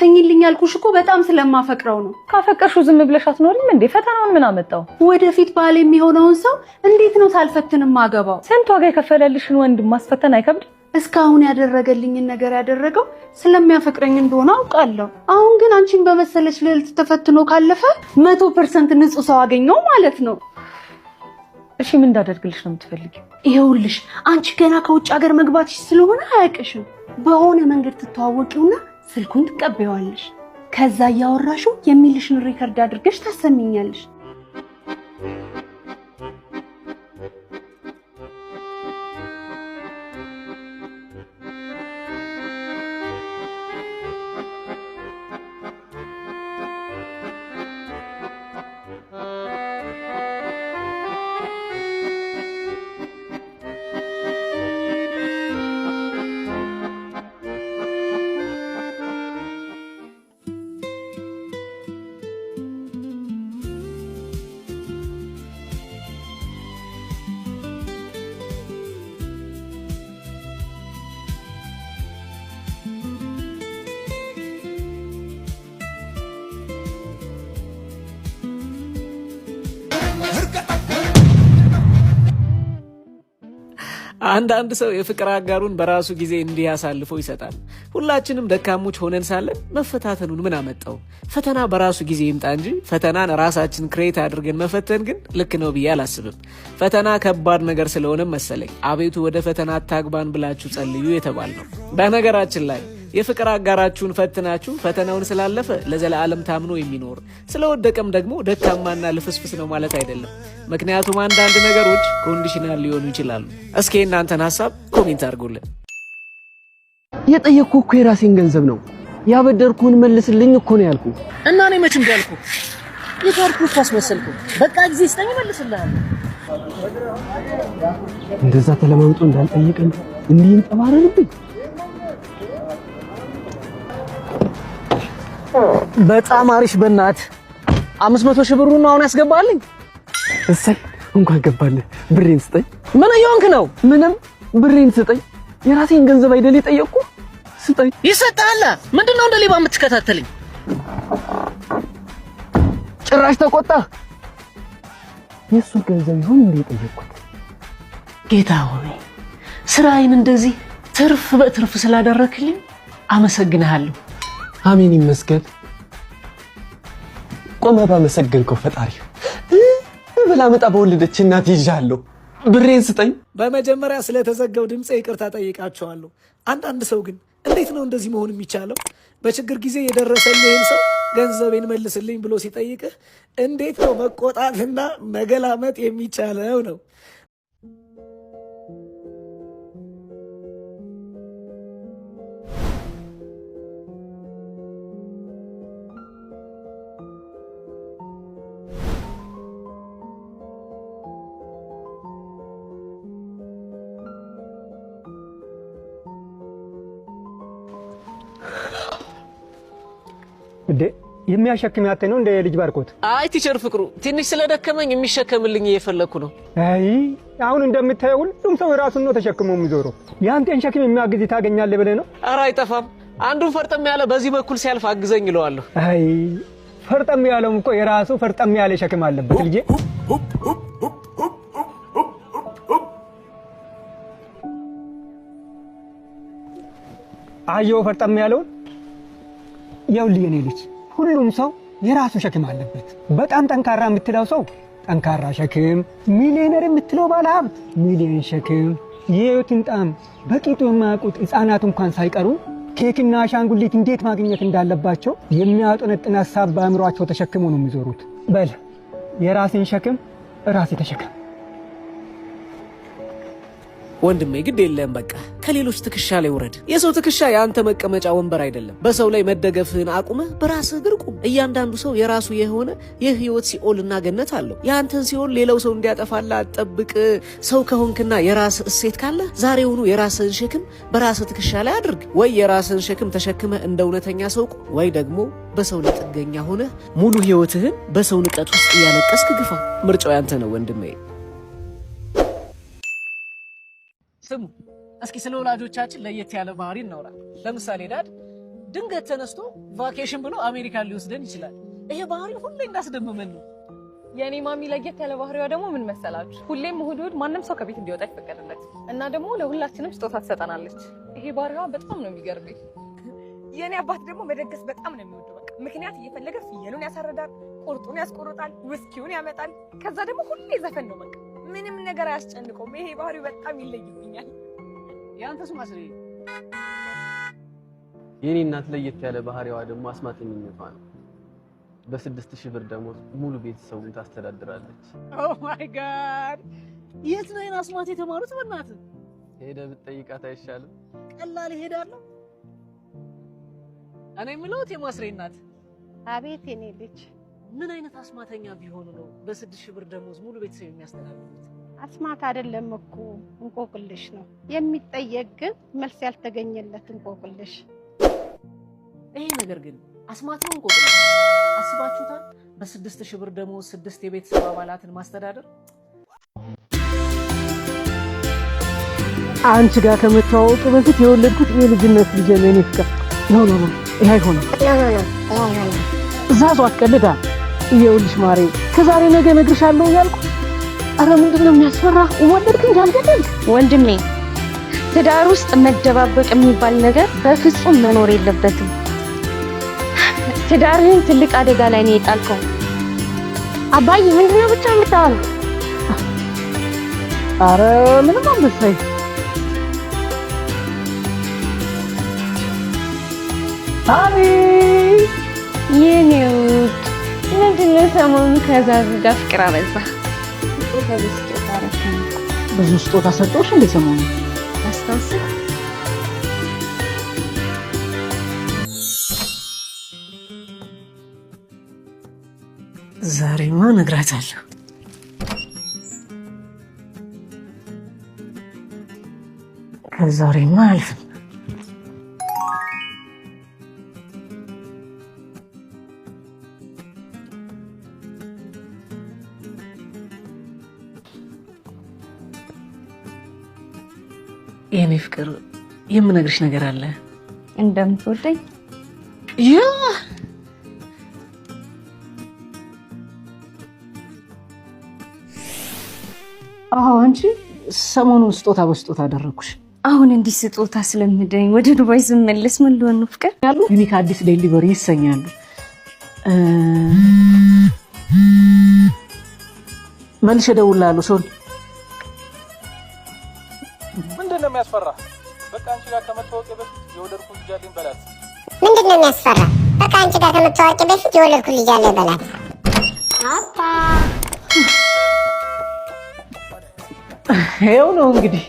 ተኝልኝ ያልኩሽ እኮ በጣም ስለማፈቅረው ነው። ካፈቀርሽው ዝም ብለሽ አትኖሪም እንዴ? ፈተናውን ምን አመጣው? ወደፊት ባል የሚሆነውን ሰው እንዴት ነው ሳልፈትንም ማገባው? ስንት ዋጋ የከፈለልሽን ወንድ ማስፈተን አይከብድ? እስካሁን ያደረገልኝን ነገር ያደረገው ስለሚያፈቅረኝ እንደሆነ አውቃለሁ። አሁን ግን አንቺን በመሰለች ልዕልት ተፈትኖ ካለፈ 100% ንጹህ ሰው አገኘው ማለት ነው። እሺ ምን እንዳደርግልሽ ነው የምትፈልጊው? ይኸውልሽ አንቺ ገና ከውጭ ሀገር መግባትሽ ስለሆነ አያውቅሽም። በሆነ መንገድ ትተዋወቂውና ስልኩን ትቀበይዋለሽ። ከዛ እያወራሽው የሚልሽን ሪከርድ አድርገሽ ታሰሚኛለሽ። አንዳንድ ሰው የፍቅር አጋሩን በራሱ ጊዜ እንዲያሳልፎ ይሰጣል። ሁላችንም ደካሞች ሆነን ሳለን መፈታተኑን ምን አመጣው? ፈተና በራሱ ጊዜ ይምጣ እንጂ ፈተናን ራሳችን ክሬት አድርገን መፈተን ግን ልክ ነው ብዬ አላስብም። ፈተና ከባድ ነገር ስለሆነ መሰለኝ አቤቱ ወደ ፈተና አታግባን ብላችሁ ጸልዩ የተባልነው። በነገራችን ላይ የፍቅር አጋራችሁን ፈትናችሁ ፈተናውን ስላለፈ ለዘላለም ታምኖ የሚኖር ስለወደቀም ደግሞ ደካማና ልፍስፍስ ነው ማለት አይደለም። ምክንያቱም አንዳንድ ነገሮች ኮንዲሽናል ሊሆኑ ይችላሉ። እስኪ እናንተን ሐሳብ ኮሜንት አድርጉልን። የጠየቅኩህ እኮ የራሴን ገንዘብ ነው። ያበደርኩህን መልስልኝ እኮ ነው ያልኩህ። እና እኔ መች እንዲህ አልኩህ? የታርኩህ ታስመስልኩ። በቃ ጊዜ ስጠኝ እመልስልሃለሁ። እንደዛ ተለማምጦ እንዳልጠየቀኝ እንዲህ እንጠባረርብኝ። በጣም አሪፍ። በእናት 500 ሺህ ብሩን ነው አሁን ያስገባልኝ። እሰይ እንኳን ገባልህ። ብሬን ስጠኝ። ምን እየሆንክ ነው? ምንም ብሬን ስጠኝ። የራሴን ገንዘብ አይደል የጠየቅኩህ? ስጠኝ። ይሰጣል። ምንድነው እንደ ሌባ የምትከታተልኝ? ጭራሽ ተቆጣ። የሱ ገንዘብ ይሁን እንደ የጠየቅኩት። ጌታ ሆይ ስራዬን እንደዚህ ትርፍ በትርፍ ስላደረክልኝ አመሰግንሃለሁ። አሜን ይመስገን። ቆመ ባመሰገንከው ፈጣሪ ብላ መጣ በወለደች እናት ይዣለሁ። ብሬን ስጠኝ። በመጀመሪያ ስለተዘጋው ድምጼ ይቅርታ ጠይቃቸዋለሁ። አንዳንድ ሰው ግን እንዴት ነው እንደዚህ መሆን የሚቻለው? በችግር ጊዜ የደረሰልህን ሰው ገንዘቤን መልስልኝ ብሎ ሲጠይቅህ እንዴት ነው መቆጣትና መገላመጥ የሚቻለው ነው? እንዴ የሚያሸክም ያተ ነው እንደ ልጅ ባርኮት። አይ ቲቸር ፍቅሩ ትንሽ ስለደከመኝ የሚሸከምልኝ እየፈለኩ ነው። አይ አሁን እንደምታየው ሁሉም ሰው ራሱን ነው ተሸክሞ የሚዞረው። ያንተን ሸክም የሚያግዝ ታገኛለህ ብለህ ነው? ኧረ አይጠፋም። አንዱን ፈርጠም ያለ በዚህ በኩል ሲያልፍ አግዘኝ እለዋለሁ። አይ ፈርጠም ያለውም እኮ የራሱ ፈርጠም ያለ ሸክም አለበት ልጄ። አየው ፈርጠም ያለውን ይኸውልህ የኔ ልጅ ሁሉም ሰው የራሱ ሸክም አለበት። በጣም ጠንካራ የምትለው ሰው ጠንካራ ሸክም፣ ሚሊዮነር የምትለው ባለሀብት ሚሊዮን ሸክም፣ የህይወትን ጣዕም በቂጡ የማያውቁት ህፃናት እንኳን ሳይቀሩ ኬክና አሻንጉሊት እንዴት ማግኘት እንዳለባቸው የሚያጠነጥን ሀሳብ በአእምሯቸው ተሸክመው ነው የሚዞሩት። በል የራስን ሸክም ራሴ ተሸከም። ወንድሜ ግድ የለም በቃ ከሌሎች ትከሻ ላይ ውረድ። የሰው ትከሻ የአንተ መቀመጫ ወንበር አይደለም። በሰው ላይ መደገፍህን አቁመህ በራስህ እግር ቁም። እያንዳንዱ ሰው የራሱ የሆነ የህይወት ሲኦልና ገነት አለው። የአንተን ሲኦል ሌላው ሰው እንዲያጠፋልህ አትጠብቅ። ሰው ከሆንክና የራስህ እሴት ካለ ዛሬውኑ የራስህን ሸክም በራስህ ትከሻ ላይ አድርግ። ወይ የራስህን ሸክም ተሸክመህ እንደ እውነተኛ ሰው ቁም፣ ወይ ደግሞ በሰው ላይ ጥገኛ ሆነህ ሙሉ ህይወትህን በሰው ንቀት ውስጥ እያለቀስክ ግፋ። ምርጫው ያንተ ነው ወንድሜ። ስሙ እስኪ ስለ ወላጆቻችን ለየት ያለ ባህሪ እናውራ። ለምሳሌ ዳድ ድንገት ተነስቶ ቫኬሽን ብሎ አሜሪካን ሊወስደን ይችላል። ይሄ ባህሪ ሁሌ እንዳስደምመን ነው። የኔ ማሚ ለየት ያለ ባህሪዋ ደግሞ ምን መሰላችሁ? ሁሌም እሑድ ማንም ሰው ከቤት እንዲወጣ ይፈቀድለት እና ደግሞ ለሁላችንም ስጦታ ትሰጠናለች። ይሄ ባህሪዋ በጣም ነው የሚገርመኝ። የኔ አባት ደግሞ መደገስ በጣም ነው የሚወደው። በቃ ምክንያት እየፈለገ ፍየሉን ያሳርዳል፣ ቁርጡን ያስቆርጣል፣ ውስኪውን ያመጣል። ከዛ ደግሞ ሁሌ ዘፈን ነው። በቃ ምንም ነገር አያስጨንቀውም። ይሄ ባህሪው በጣም ይለይብኛል። ያንተስ ማስሬ? የኔ እናት ለየት ያለ ባህሪዋ ደግሞ አስማተኝነቷ ነው። በ6000 ብር ደሞዝ ሙሉ ቤተሰቡን ታስተዳድራለች። ኦ ማይ ጋድ! የት ነው አስማት የተማሩት? በእናትህ ሄደህ ብትጠይቃት አይሻልም? ቀላል እሄዳለሁ። እኔ የምለው የማስሬ እናት። አቤት የኔ ልጅ። ምን አይነት አስማተኛ ቢሆኑ ነው በ6000 ብር ደሞዝ ሙሉ ቤተሰብ የሚያስተዳድሩት? አስማት አይደለም እኮ እንቆቅልሽ ነው የሚጠየቅ ግን መልስ ያልተገኘለት እንቆቅልሽ። ይሄ ነገር ግን አስማት ነው እንቆቅልሽ? አስባችሁታል? በ6000 ብር ደሞዝ 6 የቤተሰብ አባላትን ማስተዳደር። አንቺ ጋር ከመተዋወቅ በፊት የወለድኩት የልጅነት ልጅ ነው። እኔ ፍቅር ነው ይሄ አይሆንም። እዛዙ አትቀልዳ። ይኸውልሽ ማሬ ከዛሬ ነገ እነግርሻለሁ ያልኩ። አረ ምንድነው የሚያስፈራ? ወለድክ እንጂ አልገደልክ። ወንድሜ ትዳር ውስጥ መደባበቅ የሚባል ነገር በፍጹም መኖር የለበትም። ትዳርህን ትልቅ አደጋ ላይ ነው የጣልከው። አባዬ ምንድነው ብቻ የምታወራው? አረ ምንም አንበሳይ አሪ የኔው ምንድነው ሰሞኑን ከዛዝ ጋር ፍቅር አበዛ? ብዙ ስጦታ ሰጠሁሽ እንደ ሰሞኑን አስታውስ። ዛሬማ እነግራታለሁ። ከዛሬማ አልፍም። የኔ ፍቅር የምነግርሽ ነገር አለ። እንደምትወደኝ ያ አንቺ ሰሞኑን ስጦታ በስጦታ አደረኩሽ። አሁን እንዲህ ስጦታ ስለምደኝ ወደ ዱባይ ስመለስ ምን ልሆን ነው ፍቅር? ዩኒክ አዲስ ዴሊቨሪ ይሰኛሉ። መልሼ እደውልልሃለሁ። ሶሪ ምንድን ነው የሚያስፈራ? በቃ አንቺ ጋር ከመታወቂያ በፊት የወለድኩት ልጅ አለኝ በላት። ምንድን ነው የሚያስፈራ? በቃ አንቺ ጋር ከመታወቂያ በፊት የወለድኩት ልጅ አለኝ በላት። ይኸው ነው እንግዲህ